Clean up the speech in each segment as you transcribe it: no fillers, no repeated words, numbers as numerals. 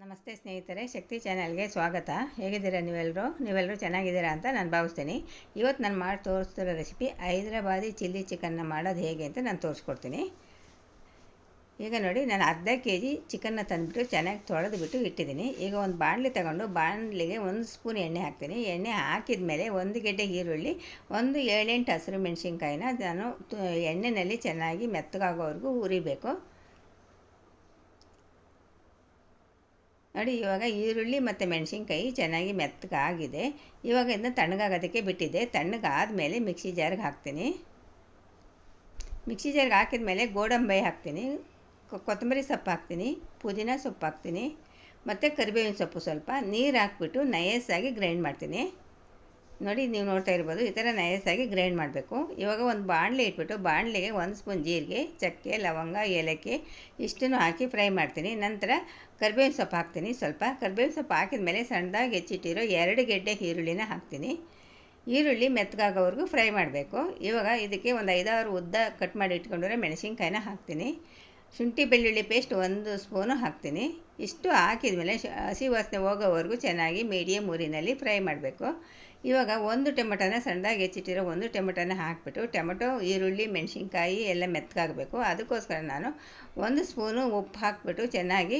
ನಮಸ್ತೆ ಸ್ನೇಹಿತರೆ, ಶಕ್ತಿ ಚಾನಲ್ಗೆ ಸ್ವಾಗತ. ಹೇಗಿದ್ದೀರಾ ನೀವೆಲ್ಲರೂ ಚೆನ್ನಾಗಿದ್ದೀರಾ ಅಂತ ನಾನು ಭಾವಿಸ್ತೀನಿ. ಇವತ್ತು ನಾನು ಮಾಡಿ ತೋರಿಸ್ತಿರೋ ರೆಸಿಪಿ ಹೈದರಾಬಾದಿ ಚಿಲ್ಲಿ ಚಿಕನ್ನ ಮಾಡೋದು ಹೇಗೆ ಅಂತ ನಾನು ತೋರಿಸ್ಕೊಡ್ತೀನಿ. ಈಗ ನೋಡಿ, ನಾನು ಅರ್ಧ ಕೆಜಿ ಚಿಕನ್ನ ತಂದುಬಿಟ್ಟು ಚೆನ್ನಾಗಿ ತೊಳೆದುಬಿಟ್ಟು ಇಟ್ಟಿದ್ದೀನಿ. ಈಗ ಒಂದು ಬಾಣಲಿ ತಗೊಂಡು ಬಾಣಲಿಗೆ 1 ಸ್ಪೂನ್ ಎಣ್ಣೆ ಹಾಕ್ತೀನಿ. ಎಣ್ಣೆ ಹಾಕಿದ ಮೇಲೆ 1 ಗೆಡ್ಡೆ ಈರುಳ್ಳಿ, 7-8 ಹಸಿರು ಮೆಣಸಿನ್ಕಾಯಿನ ನಾನು ಎಣ್ಣೆಯಲ್ಲಿ ಚೆನ್ನಾಗಿ ಮೆತ್ತಗಾಗೋವರೆಗೂ ಹುರಿಬೇಕು. ನೋಡಿ, ಇವಾಗ ಈರುಳ್ಳಿ ಮತ್ತು ಮೆಣಸಿನ್ಕಾಯಿ ಚೆನ್ನಾಗಿ ಮೆತ್ತಗಾಗಿದೆ. ಇವಾಗ ಇದನ್ನ ತಣ್ಣಗಾಗೋದಕ್ಕೆ ಬಿಟ್ಟಿದ್ದೆ. ತಣ್ಣಗಾದಮೇಲೆ ಮಿಕ್ಸಿ ಜಾರ್ಗೆ ಹಾಕ್ತೀನಿ. ಮಿಕ್ಸಿ ಜಾರ್ಗೆ ಹಾಕಿದ ಮೇಲೆ ಗೋಡಂಬಿ ಹಾಕ್ತೀನಿ, ಕೊತ್ತಂಬರಿ ಸೊಪ್ಪು ಹಾಕ್ತೀನಿ, ಪುದೀನ ಸೊಪ್ಪು ಹಾಕ್ತೀನಿ ಮತ್ತು ಕರಿಬೇವಿನ ಸೊಪ್ಪು ಸ್ವಲ್ಪ ನೀರು ಹಾಕ್ಬಿಟ್ಟು ನಯಸ್ಸಾಗಿ ಗ್ರೈಂಡ್ ಮಾಡ್ತೀನಿ. ನೋಡಿ, ನೀವು ನೋಡ್ತಾ ಇರ್ಬೋದು, ಈ ಥರ ನಯಸ್ಸಾಗಿ ಗ್ರೈಂಡ್ ಮಾಡಬೇಕು. ಇವಾಗ ಒಂದು ಬಾಣಲೆ ಇಟ್ಬಿಟ್ಟು ಬಾಣಲೆಗೆ 1 ಸ್ಪೂನ್ ಜೀರಿಗೆ, ಚಕ್ಕೆ, ಲವಂಗ, ಏಲಕ್ಕಿ ಇಷ್ಟನ್ನು ಹಾಕಿ ಫ್ರೈ ಮಾಡ್ತೀನಿ. ನಂತರ ಕರಿಬೇವಿನ ಸೊಪ್ಪು ಹಾಕ್ತೀನಿ. ಸ್ವಲ್ಪ ಕರಿಬೇವಿನ ಸೊಪ್ಪು ಹಾಕಿದ ಮೇಲೆ ಸಣ್ಣದಾಗಿ ಹೆಚ್ಚಿಟ್ಟಿರೋ 2 ಗೆಡ್ಡೆ ಈರುಳ್ಳಿನ ಹಾಕ್ತೀನಿ. ಈರುಳ್ಳಿ ಮೆತ್ತಗಾಗೋವರೆಗೂ ಫ್ರೈ ಮಾಡಬೇಕು. ಇವಾಗ ಇದಕ್ಕೆ ಒಂದು 5-6 ಉದ್ದ ಕಟ್ ಮಾಡಿ ಇಟ್ಕೊಂಡಿರೋ ಮೆಣಸಿನ್ಕಾಯಿನ ಹಾಕ್ತೀನಿ. ಶುಂಠಿ ಬೆಳ್ಳುಳ್ಳಿ ಪೇಸ್ಟ್ 1 ಸ್ಪೂನು ಹಾಕ್ತೀನಿ. ಇಷ್ಟು ಹಾಕಿದ ಮೇಲೆ ಹಸಿ ವಾಸನೆ ಹೋಗೋವರೆಗೂ ಚೆನ್ನಾಗಿ ಮೀಡಿಯಮ್ ಉರಿನಲ್ಲಿ ಫ್ರೈ ಮಾಡಬೇಕು. ಇವಾಗ 1 ಟೊಮೆಟೊನ ಸಣ್ಣದಾಗಿ ಹೆಚ್ಚಿಟ್ಟಿರೋ 1 ಟೊಮೆಟೊನ ಹಾಕಿಬಿಟ್ಟು ಟೊಮೆಟೊ, ಈರುಳ್ಳಿ, ಮೆಣಸಿನ್ಕಾಯಿ ಎಲ್ಲ ಮೆತ್ತಗಾಗಬೇಕು. ಅದಕ್ಕೋಸ್ಕರ ನಾನು 1 ಸ್ಪೂನು ಉಪ್ಪು ಹಾಕಿಬಿಟ್ಟು ಚೆನ್ನಾಗಿ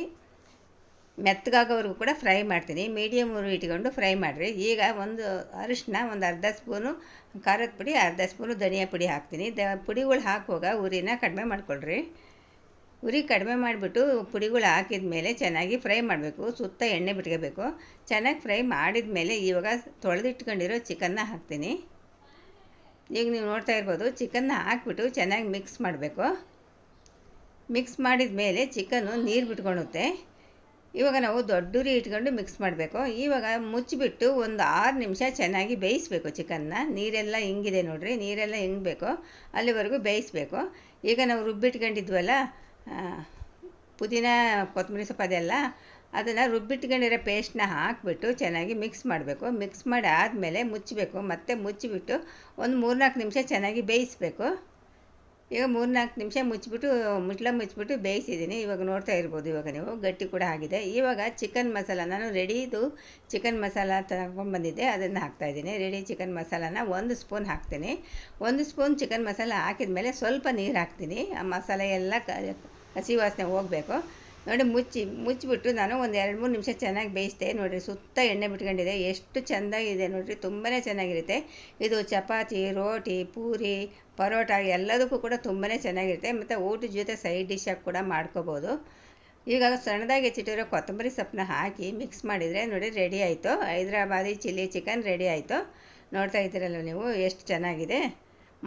ಮೆತ್ತಗಾಗೋವರೆಗೂ ಕೂಡ ಫ್ರೈ ಮಾಡ್ತೀನಿ. ಮೀಡಿಯಮ್ ಉರಿ ಇಟ್ಕೊಂಡು ಫ್ರೈ ಮಾಡಿರಿ. ಈಗ ಒಂದು ಅರಿಶಿನ, ಒಂದು ಅರ್ಧ ಸ್ಪೂನು ಖಾರದ ಪುಡಿ, ಅರ್ಧ ಸ್ಪೂನು ಧನಿಯಾ ಪುಡಿ ಹಾಕ್ತೀನಿ. ಪುಡಿಗಳು ಹಾಕುವಾಗ ಉರಿನ ಕಡಿಮೆ ಮಾಡಿಕೊಳ್ರಿ. ಉರಿ ಕಡಿಮೆ ಮಾಡಿಬಿಟ್ಟು ಪುಡಿಗಳು ಹಾಕಿದ ಮೇಲೆ ಚೆನ್ನಾಗಿ ಫ್ರೈ ಮಾಡಬೇಕು. ಸುತ್ತ ಎಣ್ಣೆ ಬಿಟ್ಕೋಬೇಕು. ಚೆನ್ನಾಗಿ ಫ್ರೈ ಮಾಡಿದ ಮೇಲೆ ಇವಾಗ ತೊಳೆದಿಟ್ಕೊಂಡಿರೋ ಚಿಕನ್ನ ಹಾಕ್ತೀನಿ. ಈಗ ನೀವು ನೋಡ್ತಾ ಇರ್ಬೋದು, ಚಿಕನ್ನ ಹಾಕ್ಬಿಟ್ಟು ಚೆನ್ನಾಗಿ ಮಿಕ್ಸ್ ಮಾಡಬೇಕು. ಮಿಕ್ಸ್ ಮಾಡಿದ ಮೇಲೆ ಚಿಕನ್ನು ನೀರು ಬಿಟ್ಕೊಳುತ್ತೆ. ಇವಾಗ ನಾವು ದೊಡ್ಡ ಉರಿ ಇಟ್ಕೊಂಡು ಮಿಕ್ಸ್ ಮಾಡಬೇಕು. ಇವಾಗ ಮುಚ್ಚಿಬಿಟ್ಟು ಒಂದು 6 ನಿಮಿಷ ಚೆನ್ನಾಗಿ ಬೇಯಿಸಬೇಕು ಚಿಕನ್ನ. ನೀರೆಲ್ಲ ಹಿಂಗಿದೆ ನೋಡಿರಿ, ನೀರೆಲ್ಲ ಹಿಂಗಬೇಕು, ಅಲ್ಲಿವರೆಗೂ ಬೇಯಿಸಬೇಕು. ಈಗ ನಾವು ರುಬ್ಬಿಟ್ಕೊಂಡಿದ್ವಲ್ಲ ಪುದೀನ, ಕೊತ್ತಂಬರಿ ಸೊಪ್ಪು ಅದೆಲ್ಲ, ಅದನ್ನು ರುಬ್ಬಿಟ್ಕೊಂಡಿರೋ ಪೇಸ್ಟ್ನ ಹಾಕಿಬಿಟ್ಟು ಚೆನ್ನಾಗಿ ಮಿಕ್ಸ್ ಮಾಡಬೇಕು. ಮಿಕ್ಸ್ ಮಾಡಿ ಆದಮೇಲೆ ಮುಚ್ಚಬೇಕು. ಮತ್ತೆ ಮುಚ್ಚಿಬಿಟ್ಟು ಒಂದು 3-4 ನಿಮಿಷ ಚೆನ್ನಾಗಿ ಬೇಯಿಸಬೇಕು. ಈಗ 3-4 ನಿಮಿಷ ಮುಚ್ಚಿಬಿಟ್ಟು ಬೇಯಿಸಿದ್ದೀನಿ. ಇವಾಗ ನೋಡ್ತಾ ಇರ್ಬೋದು, ಇವಾಗ ನೀವು ಗಟ್ಟಿ ಕೂಡ ಆಗಿದೆ. ಇವಾಗ ಚಿಕನ್ ಮಸಾಲ, ನಾನು ರೆಡಿದು ಚಿಕನ್ ಮಸಾಲ ತಗೊಂಡ್ಬಂದಿದ್ದೆ, ಅದನ್ನು ಹಾಕ್ತಾಯಿದ್ದೀನಿ. ರೆಡಿ ಚಿಕನ್ ಮಸಾಲಾನ 1 ಸ್ಪೂನ್ ಹಾಕ್ತೀನಿ. 1 ಸ್ಪೂನ್ ಚಿಕನ್ ಮಸಾಲ ಹಾಕಿದ ಮೇಲೆ ಸ್ವಲ್ಪ ನೀರು ಹಾಕ್ತೀನಿ. ಆ ಮಸಾಲೆ ಎಲ್ಲ ಹಸಿ ವಾಸನೆ ಹೋಗಬೇಕು. ನೋಡಿ, ಮುಚ್ಚಿಬಿಟ್ಟು ನಾನು ಒಂದು 2-3 ನಿಮಿಷ ಚೆನ್ನಾಗಿ ಬೇಯಿಸಿದೆ. ನೋಡಿರಿ, ಸುತ್ತ ಎಣ್ಣೆ ಬಿಟ್ಕೊಂಡಿದೆ. ಎಷ್ಟು ಚೆಂದಾಗಿದೆ ನೋಡಿರಿ, ತುಂಬಾ ಚೆನ್ನಾಗಿರುತ್ತೆ. ಇದು ಚಪಾತಿ, ರೋಟಿ, ಪೂರಿ, ಪರೋಟ ಎಲ್ಲದಕ್ಕೂ ಕೂಡ ತುಂಬಾ ಚೆನ್ನಾಗಿರುತ್ತೆ. ಮತ್ತು ಊಟದ ಜೊತೆ ಸೈಡ್ ಡಿಶ್ಶಾಗಿ ಕೂಡ ಮಾಡ್ಕೋಬೋದು. ಈಗ ಸಣ್ಣದಾಗಿ ಹೆಚ್ಚಿಟ್ಟಿರೋ ಕೊತ್ತಂಬರಿ ಸೊಪ್ಪನ್ನ ಹಾಕಿ ಮಿಕ್ಸ್ ಮಾಡಿದರೆ ನೋಡಿ, ರೆಡಿ ಆಯಿತು. ಹೈದರಾಬಾದಿ ಚಿಲ್ಲಿ ಚಿಕನ್ ರೆಡಿ ಆಯಿತು. ನೋಡ್ತಾ ಇದ್ದೀರಲ್ಲ ನೀವು, ಎಷ್ಟು ಚೆನ್ನಾಗಿದೆ.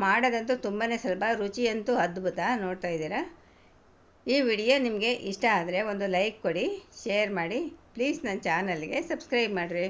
ಮಾಡೋದಂತೂ ತುಂಬಾ ಸುಲಭ, ರುಚಿಯಂತೂ ಅದ್ಭುತ. ನೋಡ್ತಾ ಇದ್ದೀರಾ. ಈ ವಿಡಿಯೋ ನಿಮಗೆ ಇಷ್ಟ ಆದರೆ ಒಂದು ಲೈಕ್ ಕೊಡಿ, ಶೇರ್ ಮಾಡಿ, ಪ್ಲೀಸ್ ನನ್ನ ಚಾನಲ್ಗೆ ಸಬ್ಸ್ಕ್ರೈಬ್ ಮಾಡಿರಿ.